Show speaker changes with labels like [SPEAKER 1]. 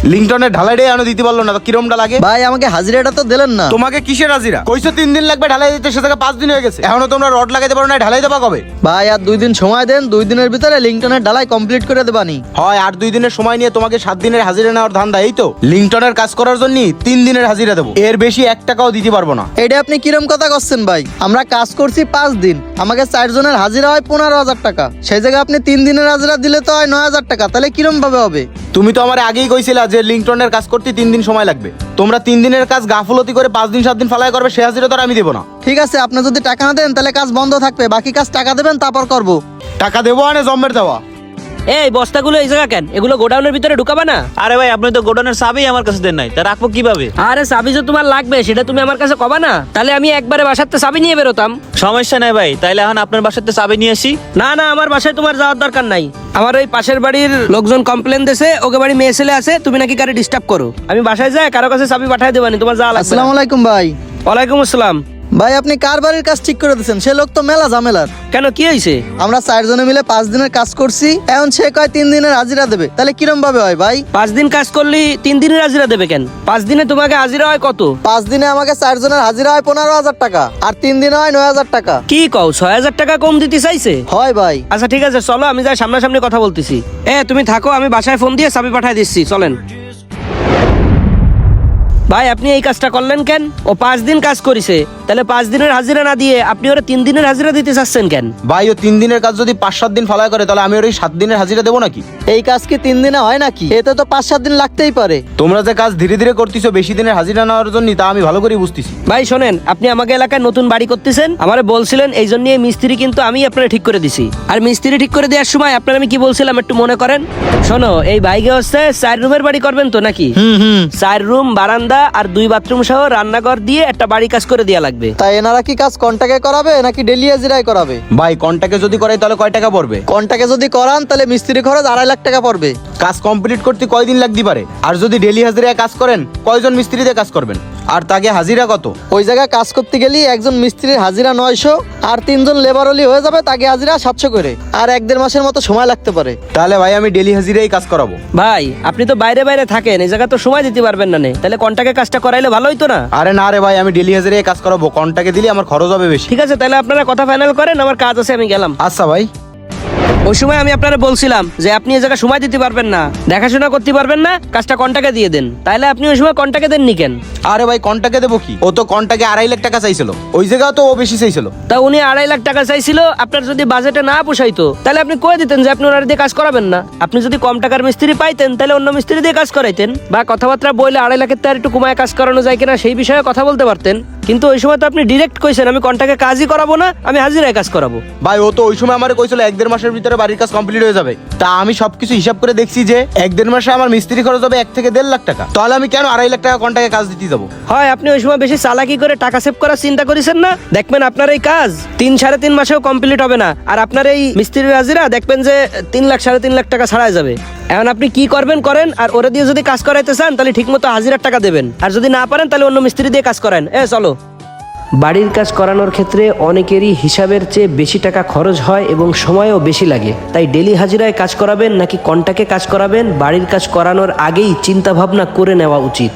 [SPEAKER 1] লিংটনের ঢালাইটাই এখনো দিতে পারলো না, তো কিরমটা লাগে?
[SPEAKER 2] ভাই আমাকে হাজিরাটা তো দিলেন না।
[SPEAKER 1] তোমাকে কিসের হাজিরা? কইছো 3 দিন লাগবে ঢালাই দিতে, সে জায়গায় 5 দিন হয়ে গেছে, এখনো তোমরা রড লাগাইতে পারো না, ঢালাই দেবা কবে?
[SPEAKER 2] ভাই আর 2 দিন সময় দেন, 2 দিনের ভিতরে লিংটনের ঢালাই কমপ্লিট করে দেবানি।
[SPEAKER 1] হয় আর 2 দিনের সময় নিয়ে তোমাকে 7 দিনের হাজিরা নেওয়ার ধান্দা, এই তো? লিংটনের কাজ করার জন্য 3 দিনের হাজিরা দেবো, এর বেশি 1 টাকাও দিতে পারবো না।
[SPEAKER 2] এটা আপনি কিরম কথা করছেন ভাই? আমরা কাজ করছি 5 দিন, আমাকে 4 জনের হাজিরা হয় 15,000 টাকা, সেই জায়গায় আপনি 3 দিনের হাজিরা দিলে তো হয় 9,000 টাকা, তাহলে কিরম ভাবে হবে?
[SPEAKER 1] তুমি তো আমার আগেই কইছিলা যে লিংটনের কাজ করতে 3 দিন সময় লাগবে। তোমরা 3 দিনের কাজ গাফলতি করে 5 দিন 7 দিন ফালাই করবে, সে হাজিরা তো আর আমি দেবো না।
[SPEAKER 2] ঠিক আছে, আপনি যদি টাকা না দেন তাহলে কাজ বন্ধ থাকবে, বাকি কাজ টাকা দেবেন তারপর করব।
[SPEAKER 1] টাকা দেবো আনে জম্মের দেওয়া।
[SPEAKER 3] এই বস্তাগুলো এই জায়গা কেন? এগুলো গোডাউনের ভিতরে ঢুকাবা না?
[SPEAKER 4] আরে ভাই আপনি তো গোডাউনের চাবি আমার কাছে দেন নাই, তা রাখবো কিভাবে?
[SPEAKER 3] আরে চাবি যে তোমার লাগবে সেটা তুমি আমার কাছে কবা না, তাহলে আমি একবারে বাসাতে চাবি নিয়ে বেরোতাম।
[SPEAKER 4] সমস্যা নাই ভাই, তাইলে এখন আপনার বাসাতে চাবি নিয়ে আসি।
[SPEAKER 3] না না, আমার বাসায় তোমার যাওয়ার দরকার নাই। আমার ওই পাশের বাড়ির লোকজন কমপ্লেন দিয়েছে, ওকে বাড়ি মেয়ে ছেলে আছে, তুমি নাকি কারে ডিস্টার্ব করো। আমি বাসায় যাই কারো কাছে চাবি পাঠিয়ে দেবানি, তোমার যাওয়া লাগবে না।
[SPEAKER 2] আসসালামু আলাইকুম ভাই।
[SPEAKER 3] ওয়ালাইকুম আসসালাম।
[SPEAKER 2] ভাই আপনি কার বাড়ির কাজ ঠিক করে দিয়েছেন? সে লোক তো মেলা ঝামেলার।
[SPEAKER 3] কেন, কি হয়েছে?
[SPEAKER 2] আমরা 4 জনে মিলে 5 দিনের কাজ করছি, এখন সে কয় 3 দিনের হাজিরা দেবে, তাহলে কিরম ভাবে হয় ভাই?
[SPEAKER 3] 5 দিন কাজ করলি 3 দিনের হাজিরা দেবে কেন? 5 দিনে তোমাকে হাজিরা হয় কত?
[SPEAKER 2] 5 দিনে আমাকে 4 জনের হাজিরা হয় 15,000 টাকা, আর 3 দিনে হয় 9,000 টাকা।
[SPEAKER 3] কি কও, 6,000 টাকা কম দিতে চাইছে?
[SPEAKER 2] হয় ভাই।
[SPEAKER 3] আচ্ছা ঠিক আছে, চলো আমি যাই সামনাসামনি কথা বলতেছি। তুমি থাকো, আমি বাসায় ফোন দিয়ে চাবি পাঠিয়ে দিচ্ছি, চলেন। ভাই আপনি এই কাজটা করলেন কেন? ও 5 দিন কাজ করেছে, তাহলে 5 দিনের হাজিরা না দিয়ে আপনি ওরা 3 দিনের হাজিরা দিতে চাচ্ছেন কেন?
[SPEAKER 1] ভাই ও 3 দিনের কাজ যদি 5-7 দিন ফালাই করে, তাহলে আমি ওর 7 দিনের হাজিরা দেবো নাকি?
[SPEAKER 2] এই কাজ কি 3 দিনে হয় নাকি? এতে তো 5-7 দিন লাগতেই পারে।
[SPEAKER 1] তোমরা যে কাজ ধীরে ধীরে করতেছো বেশি দিনের হাজিরা নেওয়ার জন্য, তা আমি ভালো করেই বুঝতেছি।
[SPEAKER 3] ভাই শোনেন, আপনি আমাকে এলাকায় নতুন বাড়ি করতেছেন, আমারে বলছিলেন, এই জন্য এই মিস্ত্রি কিন্তু আমি আপনারা ঠিক করে দিছি। আর মিস্ত্রি ঠিক করে দেওয়ার সময় আপনারা আমি কি বলছিলাম একটু মনে করেন। শোনো, এই বাইকে হচ্ছে 4 রুমের বাড়ি করবেন তো নাকি? 4 রুম, বারান্দা আর 2 বাথরুম সহ রান্নাঘর দিয়ে একটা বাড়ি কাজ করে দেওয়া লাগবে।
[SPEAKER 2] তাই এনারা কি কাজ কন্টাকে করাবে নাকি ডেলি হাজিরায় করাবে?
[SPEAKER 1] ভাই কন্টাকে যদি করাই তাহলে কয় টাকা পড়বে?
[SPEAKER 2] কন্টাকে যদি করান তাহলে মিস্ত্রি খরচ 2.5 লাখ টাকা পড়বে।
[SPEAKER 1] কাজ কমপ্লিট করতে কয়দিন লাগতে পারে? আর যদি ডেলি হাজিরায় কাজ করেন, কয়জন মিস্ত্রি দিয়ে কাজ করবেন? আর তাকে হাজিরা কত?
[SPEAKER 2] ওই জায়গায় কাজ করতে গেলে একজন মিস্ত্রির হাজিরা 900, আর 3 জন লেবার হলে হয়ে যাবে, তাকে হাজিরা 700 করে, আর 1-1.5 মাসের মতো সময় লাগতে পারে।
[SPEAKER 1] তাহলে ভাই আমি ডেলি হাজিরাই কাজ করাবো।
[SPEAKER 3] ভাই আপনি তো বাইরে বাইরে থাকেন, এই জায়গা তো সময় দিতে পারবেন না, তাহলে কন্টাকে কাজটা করাইলে ভালো হইতো না?
[SPEAKER 1] আরে না রে ভাই, আমি ডেলি হাজিরাই কাজ করাবো, কন্টাকে দিলে আমার খরচ হবে বেশি।
[SPEAKER 3] ঠিক আছে, তাহলে আপনারা কথা ফাইনাল করেন, আমার কাজ আছে, আমি গেলাম।
[SPEAKER 1] আচ্ছা ভাই।
[SPEAKER 3] ওই সময় আমি আপনারা বলছিলাম যে আপনি এই জায়গায় সময় দিতে পারবেন না, দেখাশোনা করতে পারবেন না, কাজটা কন্টাকে দিয়ে দেন, তাইলে আপনি ওই সময় কন্টাকে দেননি কেন?
[SPEAKER 1] আরে ভাই কন্টাকে দেবো কি? ও তো কন্টাকে 2.5 লাখ টাকা চাইছিল, ওই জায়গায় তো ও বেশি চাইছিল।
[SPEAKER 3] তা উনি 2.5 লাখ টাকা চাইছিল, আপনার যদি বাজেটে না পোষাইতো তাহলে আপনি কয়ে দিতেন যে আপনি ওনার দিয়ে কাজ করাবেন না। আপনি যদি কম টাকার মিস্ত্রি পাইতেন তাহলে অন্য মিস্ত্রি দিয়ে কাজ করাইতেন, বা কথাবার্তা বলে 2.5 লাখের তার একটু কমায় কাজ করানো যায় কিনা সেই বিষয়ে কথা বলতে পারতেন। কিন্তু ওই সময় তো আপনি ডিরেক্ট কইছেন আমি কন্টাকে কাজই করাবো না, আমি হাজিরায় কাজ করাবো।
[SPEAKER 1] ভাই ও তো ওই সময় আমার কইছিল 1-1.5 মাসের ভিতরে বাড়ির কাজ কমপ্লিট হয়ে যাবে। তা আমি সবকিছু হিসাব করে দেখছি যে 1-1.5 মাসে আমার মিস্ত্রি খরচ হবে 1 থেকে 1.5 লাখ টাকা, তাহলে আমি কেন 2.5 লাখ টাকা কন্টাকে কাজ দিতে যাবো?
[SPEAKER 3] হয় আপনি ওই সময় বেশি চালাকি করে টাকা সেভ করার চিন্তা করেছেন না? দেখবেন আপনার এই কাজ 3-3.5 মাসেও কমপ্লিট হবে না, আর আপনার এই মিস্ত্রির হাজিরা দেখবেন যে 3 লাখ 3.5 লাখ টাকা ছাড়াই যাবে। এখন আপনি কি করবেন করেন, আর ওরা দিয়ে যদি কাজ করাইতে চান তাহলে ঠিক মতো হাজিরার টাকা দেবেন, আর যদি না পারেন তাহলে অন্য মিস্ত্রি দিয়ে কাজ করেন। চলো। বাড়ির কাজ করানোর ক্ষেত্রে অনেকেরই হিসাবের চেয়ে বেশি টাকা খরচ হয় এবং সময়ও বেশি লাগে, তাই ডেলি হাজিরায় কাজ করাবেন নাকি কন্টাকে কাজ করাবেন, বাড়ির কাজ করানোর আগেই চিন্তা ভাবনা করে নেওয়া উচিত।